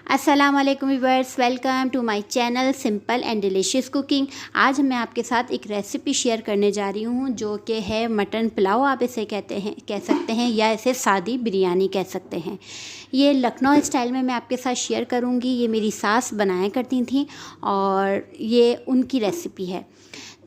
अस्सलाम वालेकुम viewers, welcome to my channel simple and delicious cooking. आज मैं आपके साथ एक रेसिपी शेयर करने जा रही हूँ जो कि है मटन पुलाव। आप इसे कह सकते हैं या इसे सादी बिरयानी कह सकते हैं। ये लखनऊ स्टाइल में मैं आपके साथ शेयर करूँगी। ये मेरी सास बनाया करती थी और ये उनकी रेसिपी है,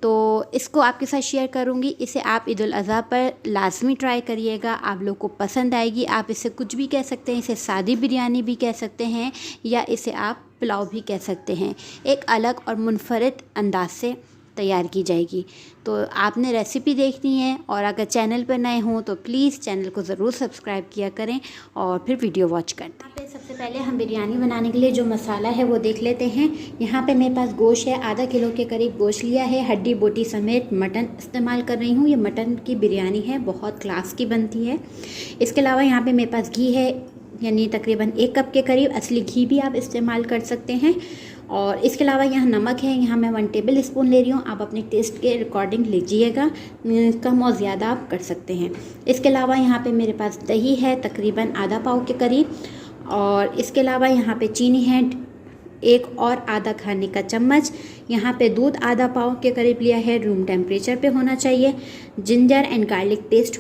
तो इसको आपके साथ शेयर करूँगी। इसे आप ईद उल अज़हा पर लाजमी ट्राई करिएगा, आप लोग को पसंद आएगी। आप इसे कुछ भी कह सकते हैं, इसे सादी बिरयानी भी कह सकते हैं या इसे आप पुलाव भी कह सकते हैं। एक अलग और मुनफरद अंदाज से तैयार की जाएगी। तो आपने रेसिपी देखनी है और अगर चैनल पर नए हों तो प्लीज़ चैनल को ज़रूर सब्सक्राइब किया करें और फिर वीडियो वॉच करें। यहाँ पे सबसे पहले हम बिरयानी बनाने के लिए जो मसाला है वो देख लेते हैं। यहाँ पे मेरे पास गोश्त है, आधा किलो के करीब गोश्त लिया है। हड्डी बोटी समेत मटन इस्तेमाल कर रही हूँ। ये मटन की बिरयानी है, बहुत क्लास की बनती है। इसके अलावा यहाँ पर मेरे पास घी है, यानी तकरीबन 1 कप के करीब। असली घी भी आप इस्तेमाल कर सकते हैं। और इसके अलावा यहाँ नमक है, यहाँ मैं 1 टेबल स्पून ले रही हूँ। आप अपने टेस्ट के अकॉर्डिंग लीजिएगा, कम और ज़्यादा आप कर सकते हैं। इसके अलावा यहाँ पे मेरे पास दही है, तकरीबन आधा पाव के करीब। और इसके अलावा यहाँ पे चीनी है, 1 और आधा खाने का चम्मच। यहाँ पे दूध आधा पाव के करीब लिया है, रूम टेम्परेचर पे होना चाहिए। जिंजर एंड गार्लिक पेस्ट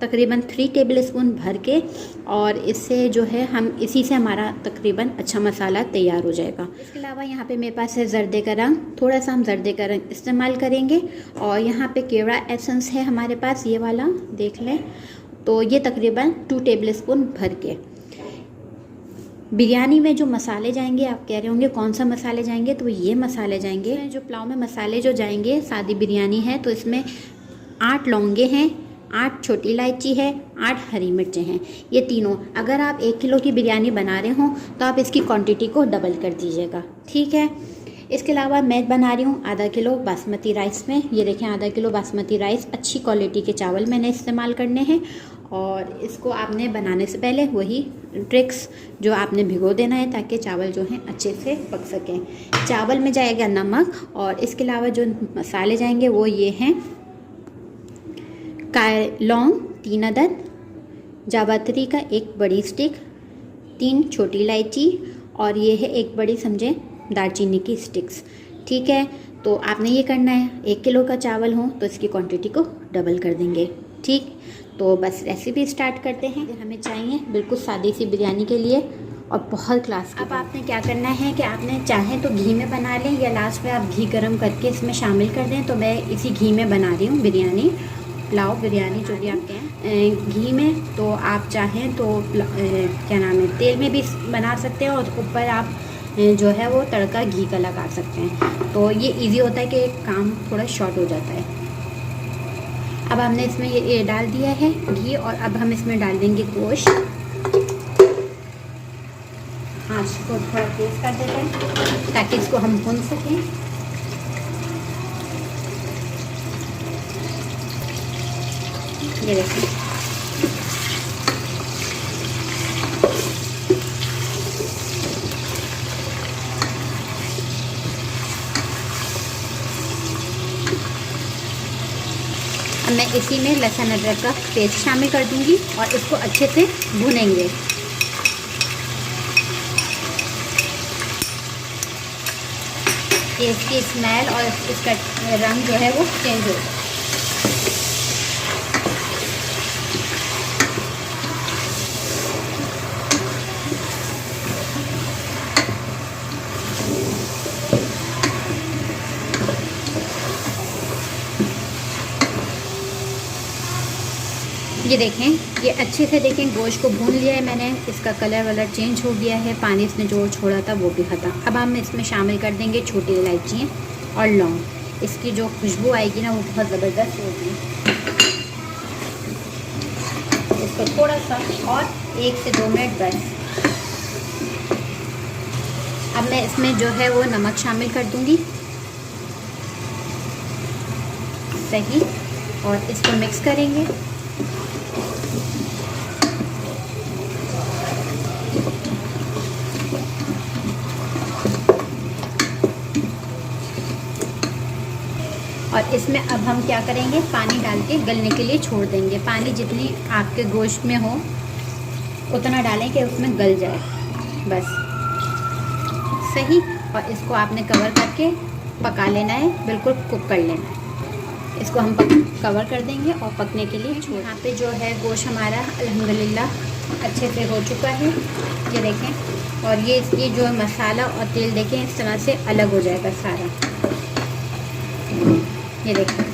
तकरीबन 3 टेबल स्पून भर के, और इससे जो है हम इसी से हमारा तकरीबन अच्छा मसाला तैयार हो जाएगा। इसके अलावा यहाँ पे मेरे पास है जर्दे का रंग, थोड़ा सा हम जर्दे का रंग इस्तेमाल करेंगे। और यहाँ पे केवड़ा एसेंस है हमारे पास, ये वाला देख लें। तो ये तकरीबन 2 टेबल स्पून भर के। बिरयानी में जो मसाले जाएंगे, आप कह रहे होंगे कौन सा मसाले जाएंगे, तो ये मसाले जाएंगे। जो पुलाव में मसाले जो जाएंगे, सादी बिरयानी है तो इसमें 8 लौंगे हैं, 8 छोटी इलायची है, 8 हरी मिर्चें हैं। ये तीनों, अगर आप 1 किलो की बिरयानी बना रहे हों तो आप इसकी क्वांटिटी को डबल कर दीजिएगा, ठीक है। इसके अलावा मैं बना रही हूँ आधा किलो बासमती राइस में। ये देखें, आधा किलो बासमती राइस, अच्छी क्वालिटी के चावल मैंने इस्तेमाल करने हैं। और इसको आपने बनाने से पहले वही ट्रिक्स जो आपने भिगो देना है ताकि चावल जो हैं अच्छे से पक सकें। चावल में जाएगा नमक, और इसके अलावा जो मसाले जाएंगे वो ये हैं: लौंग 3 अदद, जावित्री का 1 बड़ी स्टिक, 3 छोटी इलायची, और ये है 1 बड़ी समझे दालचीनी की स्टिक्स, ठीक है। तो आपने ये करना है, 1 किलो का चावल हो तो इसकी क्वांटिटी को डबल कर देंगे, ठीक। तो बस रेसिपी स्टार्ट करते हैं। हमें चाहिए बिल्कुल सादी सी बिरयानी के लिए और बहुत क्लास की। अब आपने क्या करना है कि आपने चाहे तो घी में बना लें या लास्ट में आप घी गर्म करके इसमें शामिल कर दें। तो मैं इसी घी में बना रही हूँ बिरयानी, पुलाव बिरयानी जो भी आप कहें, घी में। तो आप चाहें तो क्या नाम है, तेल में भी बना सकते हैं और ऊपर आप जो है वो तड़का घी का लगा सकते हैं। तो ये इजी होता है कि काम थोड़ा शॉर्ट हो जाता है। अब हमने इसमें ये डाल दिया है घी, और अब हम इसमें डाल देंगे गोश्त। आँच को थोड़ा तेज़ कर देते हैं ताकि इसको हम भून सकें। ये देखिए, अब मैं इसी में लहसुन अदरक का पेस्ट शामिल कर दूंगी और इसको अच्छे से भूनेंगे। ये इसकी स्मेल और इसका रंग जो है वो चेंज हो जाए। ये देखें, ये अच्छे से देखें, गोश्त को भून लिया है मैंने, इसका कलर वलर चेंज हो गया है, पानी इसने जो छोड़ा था वो भी ख़त्म। अब हम इसमें शामिल कर देंगे छोटी इलायची और लौंग। इसकी जो खुशबू आएगी ना वो बहुत ज़बरदस्त होगी। इसको थोड़ा सा और 1 से 2 मिनट बस। अब मैं इसमें जो है वो नमक शामिल कर दूँगी सही, और इसको मिक्स करेंगे। और इसमें अब हम क्या करेंगे, पानी डाल के गलने के लिए छोड़ देंगे। पानी जितनी आपके गोश्त में हो उतना डालें कि उसमें गल जाए, बस। सही। और इसको आपने कवर करके पका लेना है, बिल्कुल कुक कर लेना है। इसको हम कवर कर देंगे और पकने के लिए यहाँ पे जो है गोश्त हमारा अल्हम्दुलिल्लाह अच्छे से हो चुका है, ये देखें। और ये इसकी जो मसाला और तेल देखें इस तरह से अलग हो जाएगा सारा, ये देखें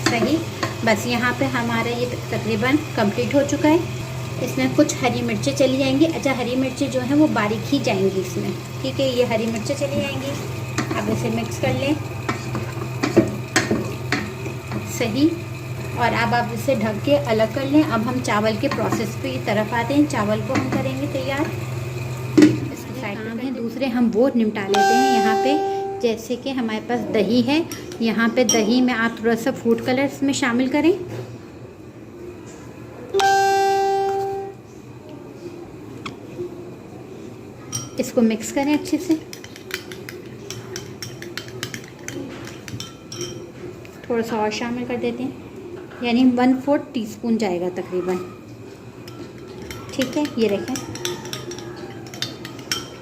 सही। बस यहाँ पे हमारा ये तकरीबन कंप्लीट हो चुका है। इसमें कुछ हरी मिर्चें चली जाएंगी। अच्छा, हरी मिर्चें जो हैं वो बारीक ही जाएंगी इसमें, ठीक है। ये हरी मिर्चें चली जाएंगी। अब इसे मिक्स कर लें सही। और अब आप इसे ढक के अलग कर लें। अब हम चावल के प्रोसेस पे तरफ आते हैं। चावल को हम करेंगे तैयार। इसके साइड पे दूसरे हम वो निपटा लेते हैं। यहाँ पे जैसे कि हमारे पास दही है, यहाँ पे दही में आप थोड़ा सा फूड कलर इसमें शामिल करें। इसको मिक्स करें अच्छे से। थोड़ा सा और शामिल कर देते हैं, यानी 1/4 टीस्पून जाएगा तकरीबन, ठीक है। ये देखें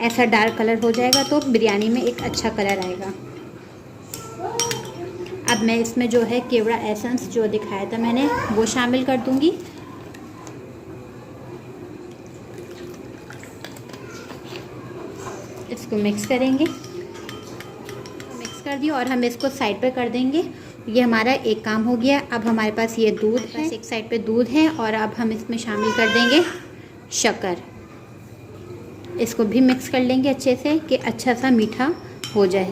ऐसा डार्क कलर हो जाएगा तो बिरयानी में एक अच्छा कलर आएगा। अब मैं इसमें जो है केवड़ा एसेंस जो दिखाया था मैंने वो शामिल कर दूंगी। इसको मिक्स करेंगे, मिक्स कर दिया और हम इसको साइड पे कर देंगे। ये हमारा एक काम हो गया। अब हमारे पास ये दूध है, एक साइड पे दूध है और अब हम इसमें शामिल कर देंगे शक्कर। इसको भी मिक्स कर लेंगे अच्छे से कि अच्छा सा मीठा हो जाए।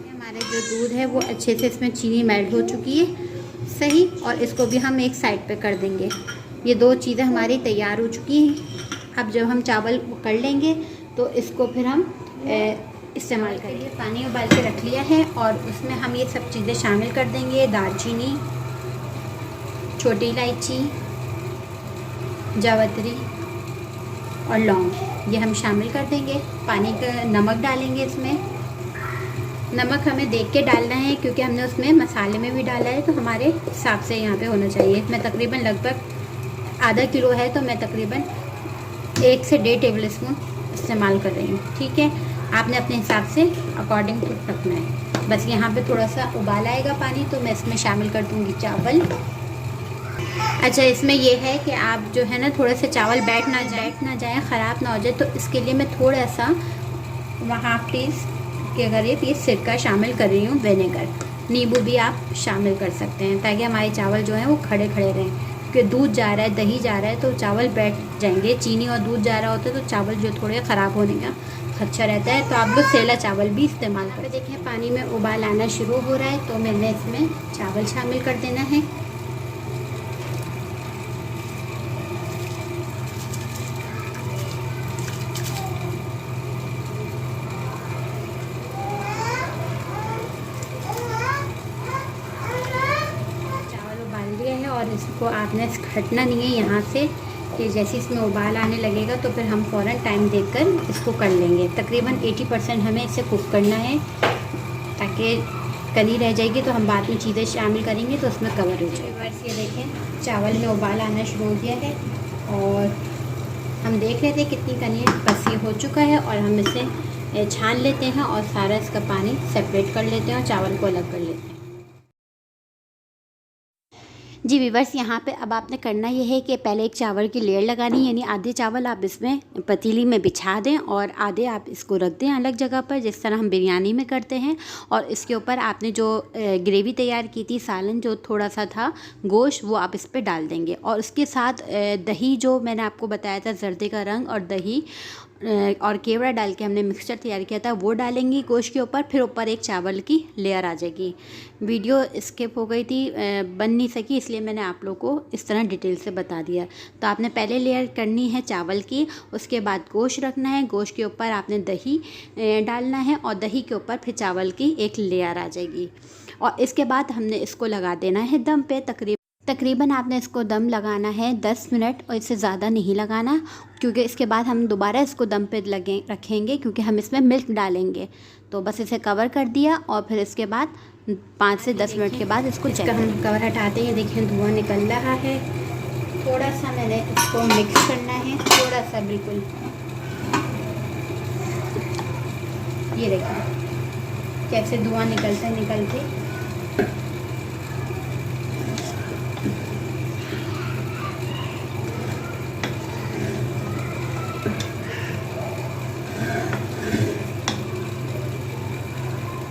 हमारे जो दूध है वो अच्छे से इसमें चीनी मेल्ट हो चुकी है सही। और इसको भी हम एक साइड पे कर देंगे। ये दो चीज़ें हमारी तैयार हो चुकी हैं। अब जब हम चावल कर लेंगे तो इसको फिर हम इस्तेमाल करेंगे। पानी उबाल के रख लिया है और उसमें हम ये सब चीज़ें शामिल कर देंगे। दालचीनी, छोटी इलायची, जावित्री और लौंग, ये हम शामिल कर देंगे। पानी का नमक डालेंगे इसमें। नमक हमें देख के डालना है क्योंकि हमने उसमें मसाले में भी डाला है, तो हमारे हिसाब से यहाँ पे होना चाहिए। मैं तकरीबन लगभग आधा किलो है तो मैं तकरीबन 1 से 1.5 टेबल स्पून इस्तेमाल कर रही हूँ, ठीक है। आपने अपने हिसाब से अकॉर्डिंग टू रखना है। बस यहाँ पे थोड़ा सा उबाल आएगा पानी तो मैं इसमें शामिल कर दूँगी चावल। अच्छा, इसमें यह है कि आप जो है ना थोड़ा सा चावल बैठ ना जाए, ख़राब ना हो जाए, तो इसके लिए मैं थोड़ा सा 1/2 टीस्पून के करीब ये सिरका शामिल कर रही हूँ, विनेगर। नींबू भी आप शामिल कर सकते हैं ताकि हमारे चावल जो हैं वो खड़े खड़े रहें। क्योंकि दूध जा रहा है, दही जा रहा है तो चावल बैठ जाएंगे। चीनी और दूध जा रहा होता है तो चावल जो थोड़े ख़राब होने का खदशा रहता है। तो आप लोग सेला चावल भी इस्तेमाल करें। देखें पानी में उबाल आना शुरू हो रहा है तो मैंने इसमें चावल शामिल कर देना है। और इसको आपने हटना नहीं है यहाँ से कि जैसे इसमें उबाल आने लगेगा तो फिर हम फ़ौरन टाइम देकर इसको कर लेंगे। तकरीबन 80% हमें इसे कुक करना है ताकि कनी रह जाएगी तो हम बाद में चीज़ें शामिल करेंगे तो उसमें कवर हो जाएगा। बस ये देखें चावल में उबाल आना शुरू हो गया है और हम देख लेते हैं कितनी कनी बस ये हो चुका है। और हम इसे छान लेते हैं और सारा इसका पानी सेपरेट कर लेते हैं और चावल को अलग कर लेते हैं। जी व्यूअर्स, यहाँ पे अब आपने करना ये है कि पहले एक चावल की लेयर लगानी, यानी आधे चावल आप इसमें पतीली में बिछा दें और आधे आप इसको रख दें अलग जगह पर, जिस तरह हम बिरयानी में करते हैं। और इसके ऊपर आपने जो ग्रेवी तैयार की थी, सालन जो थोड़ा सा था गोश्त, वो आप इस पर डाल देंगे। और उसके साथ दही जो मैंने आपको बताया था, जर्दे का रंग और दही और केवड़ा डाल के हमने मिक्सचर तैयार किया था, वो डालेंगी गोश्त के ऊपर। फिर ऊपर एक चावल की लेयर आ जाएगी। वीडियो स्किप हो गई थी, बन नहीं सकी, इसलिए मैंने आप लोगों को इस तरह डिटेल से बता दिया। तो आपने पहले लेयर करनी है चावल की, उसके बाद गोश्त रखना है, गोश्त के ऊपर आपने दही डालना है और दही के ऊपर फिर चावल की एक लेयर आ जाएगी। और इसके बाद हमने इसको लगा देना है दम पे। तकरीबन आपने इसको दम लगाना है 10 मिनट और इससे ज़्यादा नहीं लगाना, क्योंकि इसके बाद हम दोबारा इसको दम पे रखेंगे क्योंकि हम इसमें मिल्क डालेंगे। तो बस इसे कवर कर दिया और फिर इसके बाद 5 से 10 मिनट के बाद इसको हम कवर हटाते हैं। देखें धुआं निकल रहा है। थोड़ा सा मैंने इसको मिक्स करना है, थोड़ा सा बिल्कुल। ये देखिए कैसे धुआं निकलते निकलते।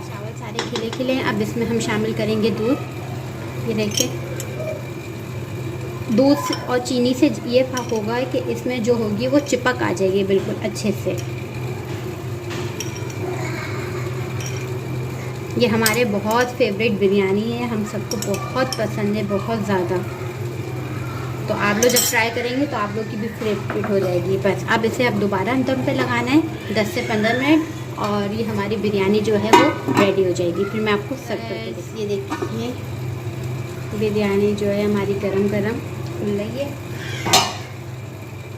चावल सारे खिले खिले हैं। अब इसमें हम शामिल करेंगे दूध। ये देखिए दूध और चीनी से ये फ़र्क होगा कि इसमें जो होगी वो चिपक आ जाएगी बिल्कुल अच्छे से। ये हमारे बहुत फेवरेट बिरयानी है, हम सबको बहुत पसंद है, बहुत ज़्यादा। तो आप लोग जब ट्राई करेंगे तो आप लोग की भी फेवरेट हो जाएगी। बस अब इसे अब दोबारा दम पे लगाना है 10 से 15 मिनट, और ये हमारी बिरयानी जो है वो रेडी हो जाएगी। फिर मैं आपको सर्व करके देखिए। ये देखिए बिरयानी जो है हमारी गरम गरम खुल रही है।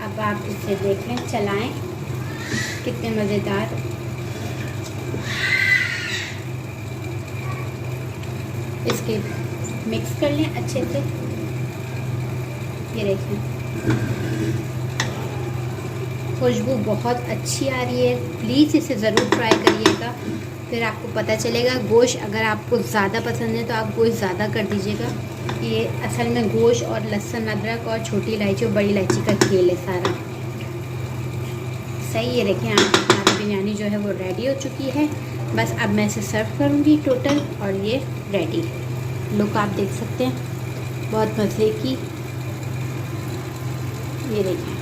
अब आप इसे देख लें, चलाएं, कितने मज़ेदार। इसके मिक्स कर लें अच्छे से। ये देखें खुशबू बहुत अच्छी आ रही है। प्लीज़ इसे ज़रूर ट्राई करिएगा, फिर आपको पता चलेगा। गोश्त अगर आपको ज़्यादा पसंद है तो आप गोश्त ज़्यादा कर दीजिएगा। ये असल में गोश्त और लहसुन, अदरक और छोटी इलायची और बड़ी इलायची का खेल है सारा। सही है, देखिए हमारी बिरयानी जो है वो रेडी हो चुकी है। बस अब मैं इसे सर्व करूँगी टोटल, और ये रेडी लुक आप देख सकते हैं, बहुत मज़े की। ये देखिए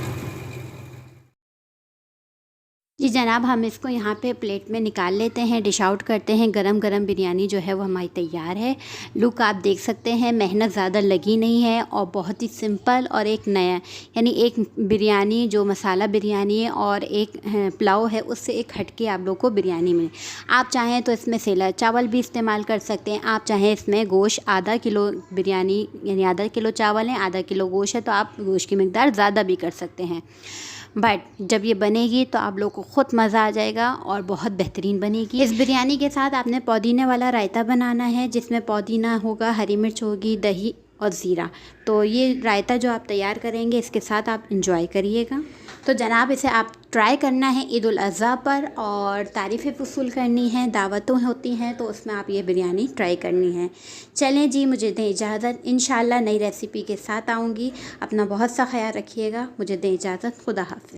जी जनाब, हम इसको यहाँ पे प्लेट में निकाल लेते हैं, डिश आउट करते हैं। गरम गरम बिरयानी जो है वो हमारी तैयार है। लुक आप देख सकते हैं, मेहनत ज़्यादा लगी नहीं है और बहुत ही सिंपल और एक नया, यानी एक बिरयानी जो मसाला बिरयानी है और एक पुलाव है, उससे एक हटके आप लोग को बिरयानी मिले। आप चाहें तो इसमें सेला चावल भी इस्तेमाल कर सकते हैं। आप चाहें इसमें गोश्त आधा किलो बिरयानी, यानी आधा किलो चावल है, आधा किलो गोश्त है, तो आप गोश्त की मिकदार ज़्यादा भी कर सकते हैं। बट जब ये बनेगी तो आप लोग को ख़ुद मज़ा आ जाएगा और बहुत बेहतरीन बनेगी। इस बिरयानी के साथ आपने पुदीने वाला रायता बनाना है, जिसमें पुदीना होगा, हरी मिर्च होगी, दही और ज़ीरा। तो ये रायता जो आप तैयार करेंगे इसके साथ आप इंजॉय करिएगा। तो जनाब इसे आप ट्राई करना है ईद उल अज़हा पर, और तारीफ़ें वसूल करनी है, दावतें होती हैं तो उसमें आप ये बिरयानी ट्राई करनी है। चलें जी, मुझे दें इजाज़त। इंशाल्लाह नई रेसिपी के साथ आऊँगी। अपना बहुत सा ख्याल रखिएगा। मुझे दें इजाज़त। खुदा हाफ़िज़।